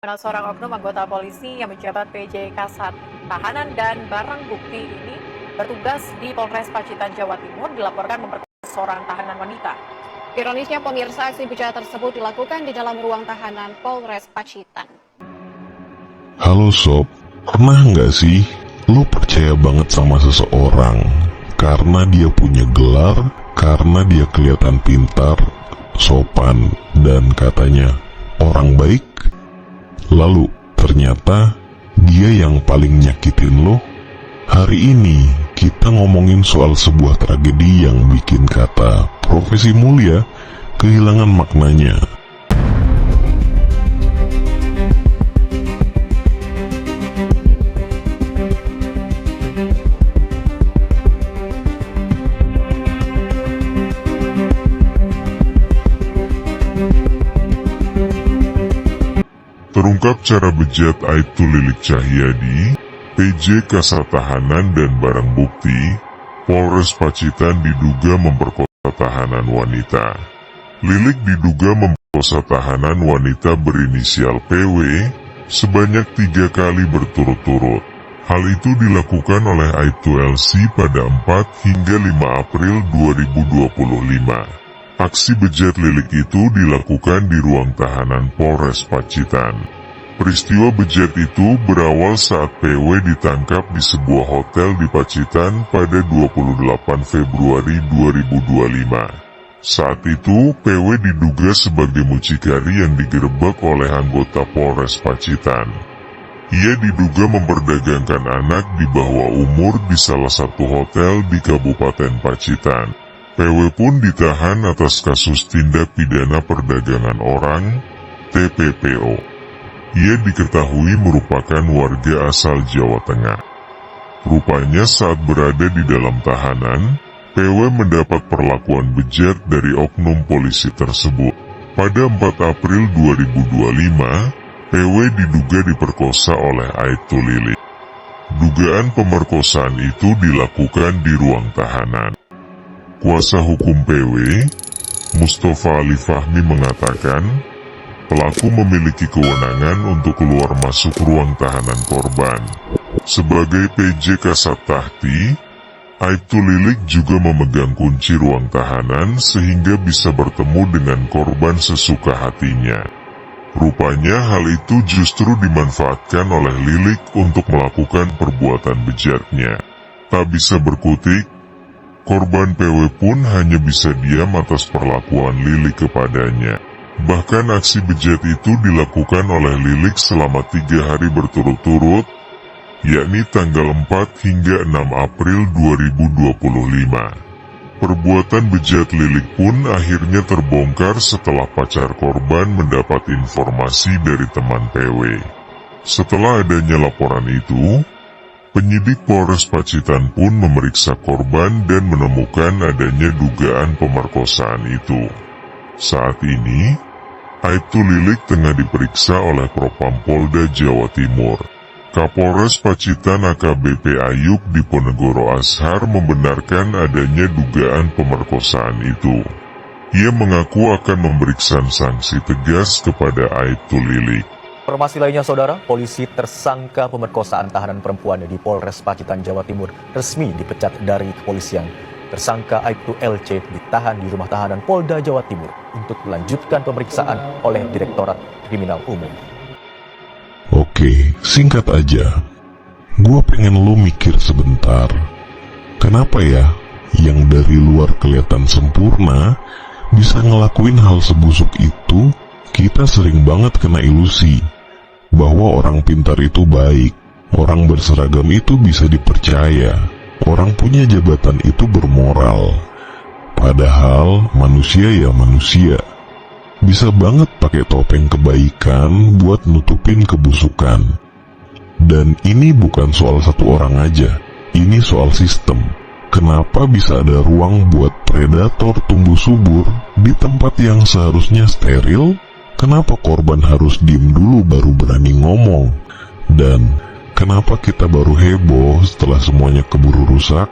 Mana seorang oknum anggota polisi yang menjabat PJ Kasat Tahanan dan barang bukti ini bertugas di Polres Pacitan, Jawa Timur dilaporkan memperkosa seorang tahanan wanita. Ironisnya pemirsa, aksi bejat tersebut dilakukan di dalam ruang tahanan Polres Pacitan. Halo sob, pernah nggak sih lo percaya banget sama seseorang karena dia punya gelar, karena dia kelihatan pintar, sopan, dan katanya orang baik? Lalu ternyata dia yang paling nyakitin lo. Hari ini kita ngomongin soal sebuah tragedi yang bikin kata profesi mulia kehilangan maknanya. Terungkap cara bejat Aibtu Lilik Cahyadi, PJ Kasat Tahanan dan barang bukti, Polres Pacitan diduga memperkosa tahanan wanita. Lilik diduga memperkosa tahanan wanita berinisial PW sebanyak 3 kali berturut-turut. Hal itu dilakukan oleh Aibtu LC pada 4 hingga 5 April 2025. Aksi bejat Lilik itu dilakukan di ruang tahanan Polres Pacitan. Peristiwa bejat itu berawal saat PW ditangkap di sebuah hotel di Pacitan pada 28 Februari 2025. Saat itu, PW diduga sebagai mucikari yang digerebek oleh anggota Polres Pacitan. Ia diduga memperdagangkan anak di bawah umur di salah satu hotel di Kabupaten Pacitan. PW pun ditahan atas kasus tindak pidana perdagangan orang, TPPO. Ia diketahui merupakan warga asal Jawa Tengah. Rupanya saat berada di dalam tahanan, PW mendapat perlakuan bejat dari oknum polisi tersebut. Pada 4 April 2025, PW diduga diperkosa oleh Aibtu Lilik. Dugaan pemerkosaan itu dilakukan di ruang tahanan. Kuasa hukum PW, Mustafa Ali Fahmi mengatakan, pelaku memiliki kewenangan untuk keluar masuk ruang tahanan korban. Sebagai PJ Kasat Tahti, Aibtu Lilik juga memegang kunci ruang tahanan sehingga bisa bertemu dengan korban sesuka hatinya. Rupanya hal itu justru dimanfaatkan oleh Lilik untuk melakukan perbuatan bejatnya. Tak bisa berkutik, korban PW pun hanya bisa diam atas perlakuan Lilik kepadanya. Bahkan aksi bejat itu dilakukan oleh Lilik selama 3 hari berturut-turut, yakni tanggal 4 hingga 6 April 2025. Perbuatan bejat Lilik pun akhirnya terbongkar setelah pacar korban mendapat informasi dari teman PW. Setelah adanya laporan itu, penyidik Polres Pacitan pun memeriksa korban dan menemukan adanya dugaan pemerkosaan itu. Saat ini, Aibtu Lilik tengah diperiksa oleh Propam Polda Jawa Timur. Kapolres Pacitan AKBP Ayub Diponegoro Ashar membenarkan adanya dugaan pemerkosaan itu. Ia mengaku akan memberikan sanksi tegas kepada Aibtu Lilik. Informasi lainnya saudara, polisi tersangka pemerkosaan tahanan perempuan di Polres Pacitan, Jawa Timur resmi dipecat dari kepolisian. Tersangka Aibtu LC ditahan di rumah tahanan Polda Jawa Timur untuk melanjutkan pemeriksaan oleh Direktorat Kriminal Umum. Oke, singkat aja. Gua pengen lo mikir sebentar. Kenapa ya yang dari luar kelihatan sempurna bisa ngelakuin hal sebusuk itu? Kita sering banget kena ilusi bahwa orang pintar itu baik, orang berseragam itu bisa dipercaya, orang punya jabatan itu bermoral. Padahal manusia ya manusia. Bisa banget pakai topeng kebaikan buat nutupin kebusukan. Dan ini bukan soal satu orang aja, ini soal sistem. Kenapa bisa ada ruang buat predator tumbuh subur di tempat yang seharusnya steril? Kenapa korban harus diem dulu baru berani ngomong? Dan kenapa kita baru heboh setelah semuanya keburu rusak?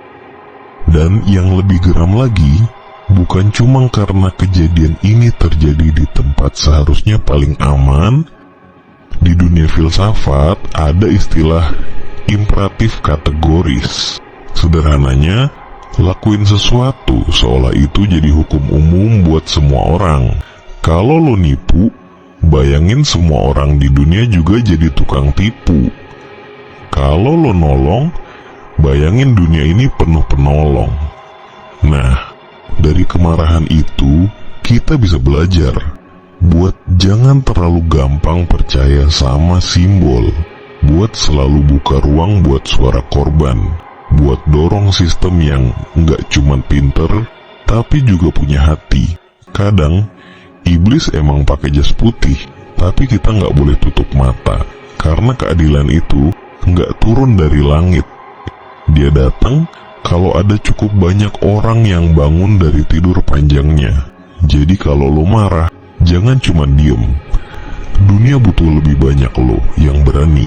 Dan yang lebih geram lagi, bukan cuma karena kejadian ini terjadi di tempat seharusnya paling aman, Di dunia filsafat ada istilah imperatif kategoris. Sederhananya, lakuin sesuatu seolah itu jadi hukum umum buat semua orang. Kalau lo nipu, bayangin semua orang di dunia juga jadi tukang tipu. Kalau lo nolong, bayangin dunia ini penuh penolong. Nah, dari kemarahan itu, kita bisa belajar buat jangan terlalu gampang percaya sama simbol, buat selalu buka ruang buat suara korban, buat dorong sistem yang nggak cuman pinter, tapi juga punya hati. Kadang, iblis emang pakai jas putih, tapi kita nggak boleh tutup mata, karena keadilan itu nggak turun dari langit. Dia datang kalau ada cukup banyak orang yang bangun dari tidur panjangnya. Jadi kalau lo marah, jangan cuma diem. Dunia butuh lebih banyak lo yang berani.